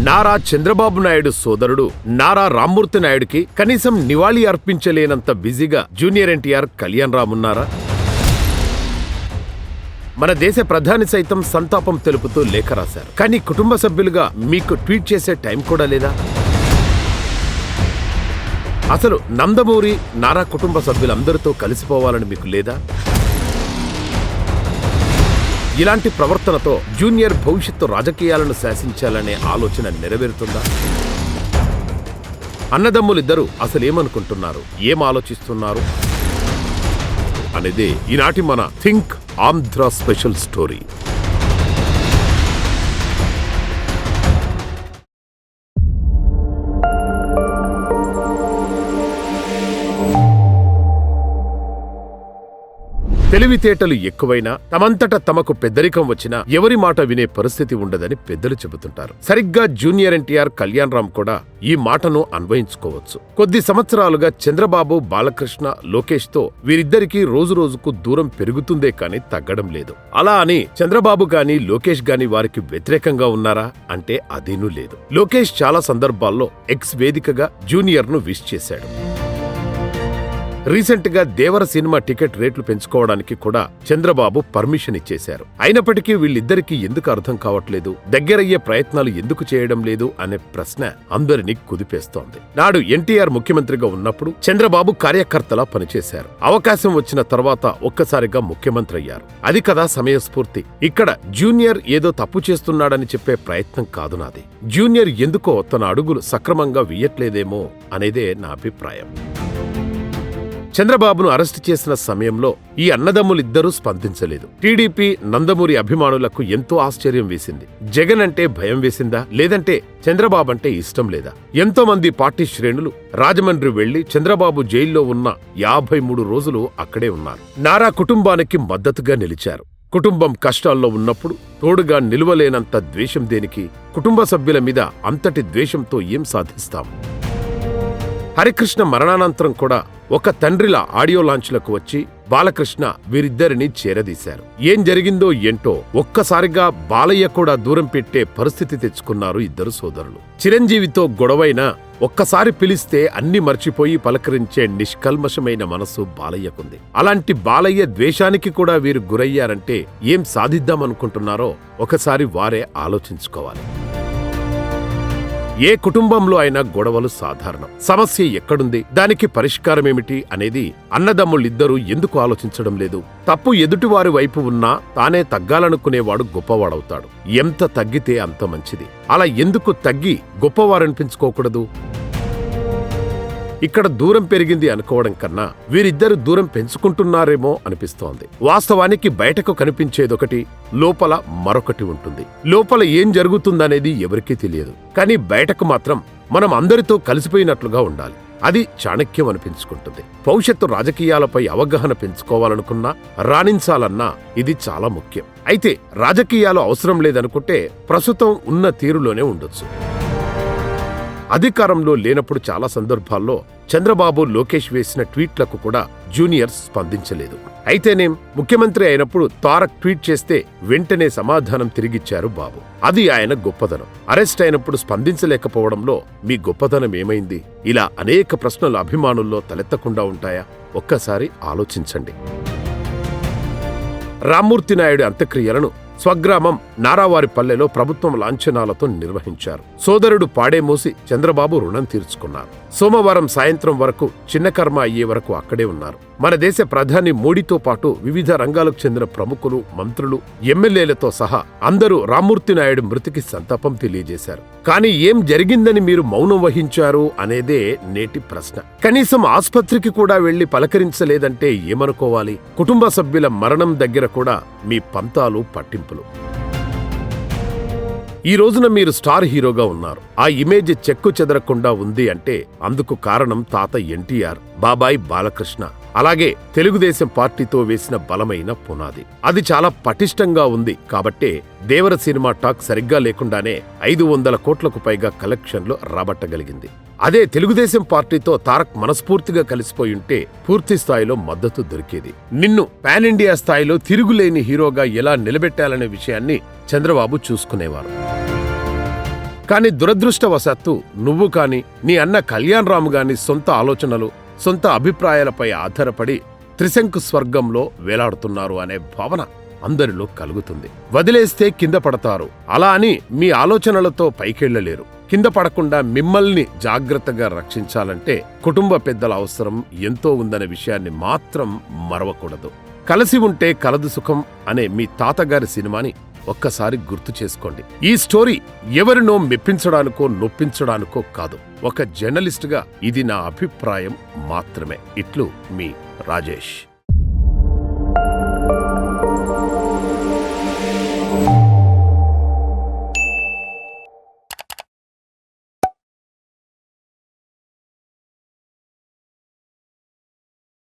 నారా చంద్రబాబు నాయుడు సోదరుడు నారా రామ్మూర్తి నాయుడుకి కనీసం నివాళి అర్పించలేనంత బిజీగా జూనియర్ ఎన్టీఆర్ కళ్యాణ్ రామ్ ఉన్నారా? మన దేశ ప్రధాని సైతం సంతాపం తెలుపుతూ లేఖ రాశారు. కానీ కుటుంబ సభ్యులుగా మీకు ట్వీట్ చేసే టైం కూడా లేదా? అసలు నందమూరి నారా కుటుంబ సభ్యులందరితో కలిసిపోవాలని మీకు లేదా? ఇలాంటి ప్రవర్తనతో జూనియర్ భవిష్యత్తు రాజకీయాలను శాసించాలనే ఆలోచన నెరవేరుతుందా? అన్నదమ్ములిద్దరూ అసలేమనుకుంటున్నారు, ఏం ఆలోచిస్తున్నారు అనేది ఈనాటి మన థింక్ ఆంధ్ర స్పెషల్ స్టోరీ. తెలివితేటలు ఎక్కువైనా తమంతట తమకు పెద్దరికం వచ్చినా ఎవరి మాట వినే పరిస్థితి ఉండదని పెద్దలు చెబుతుంటారు. సరిగ్గా జూనియర్ ఎన్టీఆర్ కళ్యాణ్ రామ్ కూడా ఈ మాటను అన్వయించుకోవచ్చు. కొద్ది సంవత్సరాలుగా చంద్రబాబు, బాలకృష్ణ, లోకేష్ తో వీరిద్దరికీ రోజు రోజుకు దూరం పెరుగుతుందే కాని తగ్గడం లేదు. అలా అని చంద్రబాబు గాని లోకేష్ గాని వారికి వ్యతిరేకంగా ఉన్నారా అంటే అదేనూ లేదు. లోకేష్ చాలా సందర్భాల్లో ఎక్స్ వేదికగా జూనియర్ ను విష్ చేశాడు. రీసెంట్ గా దేవర సినిమా టికెట్ రేట్లు పెంచుకోవడానికి కూడా చంద్రబాబు పర్మిషన్ ఇచ్చేశారు. అయినప్పటికీ వీళ్ళిద్దరికీ ఎందుకు అర్థం కావట్లేదు, దగ్గరయ్యే ప్రయత్నాలు ఎందుకు చేయడం లేదు అనే ప్రశ్న అందరినీ కుదిపేస్తోంది. నాడు ఎన్టీఆర్ ముఖ్యమంత్రిగా ఉన్నప్పుడు చంద్రబాబు కార్యకర్తలా పనిచేశారు. అవకాశం వచ్చిన తర్వాత ఒక్కసారిగా ముఖ్యమంత్రి అయ్యారు. అది కదా సమయస్ఫూర్తి. ఇక్కడ జూనియర్ ఏదో తప్పు చేస్తున్నాడని చెప్పే ప్రయత్నం కాదు నాది. జూనియర్ ఎందుకో తన అడుగులు సక్రమంగా వేయట్లేదేమో అనేదే నా అభిప్రాయం. చంద్రబాబును అరెస్టు చేసిన సమయంలో ఈ అన్నదమ్ములిద్దరూ స్పందించలేదు. టీడీపీ, నందమూరి అభిమానులకు ఎంతో ఆశ్చర్యం వేసింది. జగన్ అంటే భయం వేసిందా, లేదంటే చంద్రబాబు అంటే ఇష్టం లేదా? ఎంతో మంది పార్టీ శ్రేణులు రాజమండ్రి వెళ్లి చంద్రబాబు జైల్లో ఉన్న 53 రోజులు అక్కడే ఉన్నారు. నారా కుటుంబానికి మద్దతుగా నిలిచారు. కుటుంబం కష్టాల్లో ఉన్నప్పుడు తోడుగా నిలువలేనంత ద్వేషం దేనికి? కుటుంబ సభ్యుల మీద అంతటి ద్వేషంతో ఏం సాధిస్తాం? హరికృష్ణ మరణానంతరం కూడా ఒక తండ్రిలా ఆడియో లాంచ్లకు వచ్చి బాలకృష్ణ వీరిద్దరిని చేరదీశారు. ఏం జరిగిందో ఏంటో ఒక్కసారిగా బాలయ్య కూడా దూరం పెట్టే పరిస్థితి తెచ్చుకున్నారు ఇద్దరు సోదరులు. చిరంజీవితో గొడవైనా ఒక్కసారి పిలిస్తే అన్ని మర్చిపోయి పలకరించే నిష్కల్మషమైన మనసు బాలయ్యకుంది. అలాంటి బాలయ్య ద్వేషానికి కూడా వీరు గురయ్యారంటే ఏం సాధిద్దామనుకుంటున్నారో ఒకసారి వారే ఆలోచించుకోవాలి. ఏ కుటుంబంలో అయినా గొడవలు సాధారణం. సమస్య ఎక్కడుంది, దానికి పరిష్కారమేమిటి అనేది అన్నదమ్ముళ్ళిద్దరూ ఎందుకు ఆలోచించడం లేదు? తప్పు ఎదుటివారి వైపు ఉన్నా తానే తగ్గాలనుకునేవాడు గొప్పవాడవుతాడు. ఎంత తగ్గితే అంత మంచిది. అలా ఎందుకు తగ్గి గొప్పవారనిపించుకోకూడదు? ఇక్కడ దూరం పెరిగింది అనుకోవడం కన్నా వీరిద్దరు దూరం పెంచుకుంటున్నారేమో అనిపిస్తోంది. వాస్తవానికి బయటకు కనిపించేదొకటి, లోపల మరొకటి ఉంటుంది. లోపల ఏం జరుగుతుందనేది ఎవరికీ తెలియదు. కానీ బయటకు మాత్రం మనం అందరితో కలిసిపోయినట్లుగా ఉండాలి. అది చాణక్యం అనిపించుకుంటుంది. భవిష్యత్తు రాజకీయాలపై అవగాహన పెంచుకోవాలనుకున్నా, రాణించాలన్నా ఇది చాలా ముఖ్యం. అయితే రాజకీయాలు అవసరం లేదనుకుంటే ప్రస్తుతం ఉన్న తీరులోనే ఉండొచ్చు. అధికారంలో లేనప్పుడు చాలా సందర్భాల్లో చంద్రబాబు, లోకేష్ వేసిన ట్వీట్లకు కూడా జూనియర్ స్పందించలేదు. అయితేనేం ముఖ్యమంత్రి అయినప్పుడు తారక్ ట్వీట్ చేస్తే వెంటనే సమాధానం తిరిగిచ్చారు బాబు. అది ఆయన గొప్పదనం. అరెస్ట్ అయినప్పుడు స్పందించలేకపోవడంలో మీ గొప్పదనం ఏమైంది? ఇలా అనేక ప్రశ్నలు అభిమానుల్లో తలెత్తకుండా ఉంటాయా? ఒక్కసారి ఆలోచించండి. రామ్మూర్తి నాయుడు అంత్యక్రియలను స్వగ్రామం నారావారిపల్లెలో ప్రభుత్వం లాంఛనాలతో నిర్వహించారు. సోదరుడు పాడేమోసి చంద్రబాబు రుణం తీర్చుకున్నారు. సోమవారం సాయంత్రం వరకు చిన్న కర్మ అయ్యే వరకు అక్కడే ఉన్నారు. మన దేశ ప్రధాని మోడీతో పాటు వివిధ రంగాలకు చెందిన ప్రముఖులు, మంత్రులు, ఎమ్మెల్యేలతో సహా అందరూ రామ్మూర్తి నాయుడు మృతికి సంతాపం తెలియజేశారు. కానీ ఏం జరిగిందని మీరు మౌనం వహించారు అనేదే నేటి ప్రశ్న. కనీసం ఆస్పత్రికి కూడా వెళ్లి పలకరించలేదంటే ఏమనుకోవాలి? కుటుంబ సభ్యుల మరణం దగ్గర కూడా మీ పంతాలు, పట్టింపులు. ఈ రోజున మీరు స్టార్ హీరోగా ఉన్నారు. ఆ ఇమేజ్ చెక్కు చెదరకుండా ఉంది అంటే అందుకు కారణం తాత ఎన్టీఆర్, బాబాయ్ బాలకృష్ణ, అలాగే తెలుగుదేశం పార్టీతో వేసిన బలమైన పునాది. అది చాలా పటిష్టంగా ఉంది కాబట్టే దేవర సినిమా టాక్ సరిగ్గా లేకుండానే 500 కోట్లకు పైగా కలెక్షన్లు రాబట్టగలిగింది. అదే తెలుగుదేశం పార్టీతో తారక్ మనస్ఫూర్తిగా కలిసిపోయుంటే పూర్తి స్థాయిలో మద్దతు దొరికేది. నిన్ను పాన్ ఇండియా స్థాయిలో తిరుగులేని హీరోగా ఎలా నిలబెట్టాలనే విషయాన్ని చంద్రబాబు చూసుకునేవారు. కాని దురదృష్టవశాత్తు నువ్వు కాని నీ అన్న కళ్యాణ్ రామ్ గాని సొంత ఆలోచనలు, సొంత అభిప్రాయాలపై ఆధారపడి త్రిశంకు స్వర్గంలో వేలాడుతున్నారు అనే భావన అందరిలో కలుగుతుంది. వదిలేస్తే కింద పడతారు, అలా అని మీ ఆలోచనలతో పైకెళ్లలేరు. కింద పడకుండా మిమ్మల్ని జాగ్రత్తగా రక్షించాలంటే కుటుంబ పెద్దల అవసరం ఎంతో ఉందనే విషయాన్ని మాత్రం మరవకూడదు. కలిసి ఉంటే కలదు సుఖం అనే మీ తాతగారి సినిమాని ఒక్కసారి గుర్తు చేసుకోండి. ఈ స్టోరీ ఎవరినో మెప్పించడానికో నొప్పించడానికో కాదు. ఒక జర్నలిస్టుగా ఇది నా అభిప్రాయం మాత్రమే. ఇట్లు మీ రాజేష్.